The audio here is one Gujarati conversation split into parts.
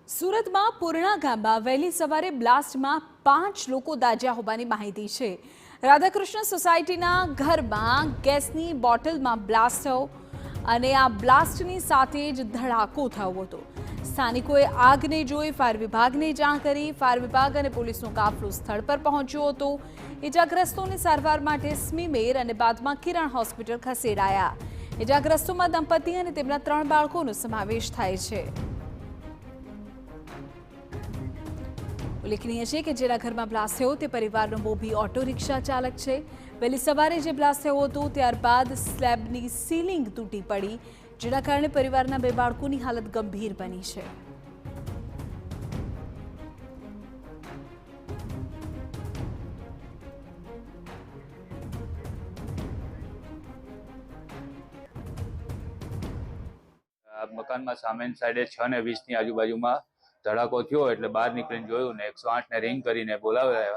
સુરત માં પૂર્ણા ગામમાં વહેલી સવારે બ્લાસ્ટમાં 5 લોકો દાઝ્યા હોવાની માહિતી છે। રાધાકૃષ્ણ સોસાયટીના ઘરમાં ગેસની બોટલમાં બ્લાસ્ટ થયો અને આ બ્લાસ્ટની સાથે જ ધડાકો થયો હતો। સ્થાનિકોએ આગને જોઈ ફાયર વિભાગને જાણ કરી। ફાયર વિભાગ અને પોલીસનો કાફલો સ્થળ પર પહોંચ્યો હતો। ઇજાગ્રસ્તોને સારવાર માટે સ્મીમેર અને બાદમાં કિરણ હોસ્પિટલ ખસેડાયા। ઇજાગ્રસ્તોમાં દંપતી અને તેમના 3 બાળકોનો સમાવેશ થાય છે। ઉલ્લેખનીય છે કે જેના ઘરમાં બ્લાસ્ટ થયો તે પરિવારનો મોભી ઓટો રિક્ષા ચાલક છે। વહેલી સવારે જે બ્લાસ્ટ થયો હતો ત્યારબાદ સ્લેબની સીલિંગ તૂટી પડી, જેના કારણે પરિવારના 2 બાળકોની હાલત ગંભીર બની છે। મકાનમાં સામેની સાઈડે 6:20 ની આજુબાજુમાં ધડાકો થયો એટલે બહાર નીકળીને જોયું ને 108 ને રિંગ કરીને બોલાવ્યા।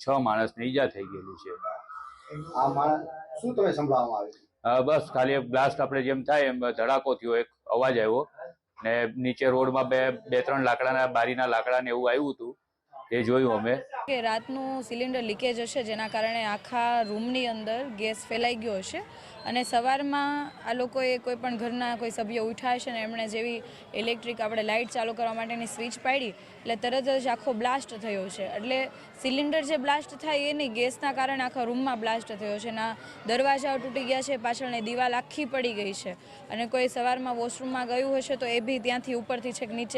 6 માણસને ઈજા થઈ ગયેલી છે। આ માણસ શું તમે સંભળાવવામાં આવે? બસ ખાલી બ્લાસ્ટ આપણે જેમ થાય એમ ધડાકો થયો, એક અવાજ આવ્યો ને નીચે રોડમાં બે ત્રણ લાકડાના બારીના લાકડા ને એવું આવ્યું હતું, એ જોયું અમે કે રાતનું સિલિન્ડર લીકેજ હશે, જેના કારણે આખા રૂમની અંદર ગેસ ફેલાઈ ગયો હશે અને સવારમાં આ લોકોએ કોઈ પણ ઘરના કોઈ સભ્ય ઉઠ્યા હશે ને એમણે જેવી ઇલેક્ટ્રિક આપણે લાઇટ ચાલુ કરવા માટેની સ્વિચ પાડી એટલે તરત જ આખો બ્લાસ્ટ થયો છે। એટલે સિલિન્ડર જે બ્લાસ્ટ થાય એ નહીં, ગેસના કારણે આખા રૂમમાં બ્લાસ્ટ થયો છે। ના દરવાજા તૂટી ગયા છે, પાછળની દિવાલ આખી પડી ગઈ છે અને કોઈ સવારમાં વોશરૂમમાં ગયું હશે તો એ બી ત્યાંથી ઉપરથી છેક નીચે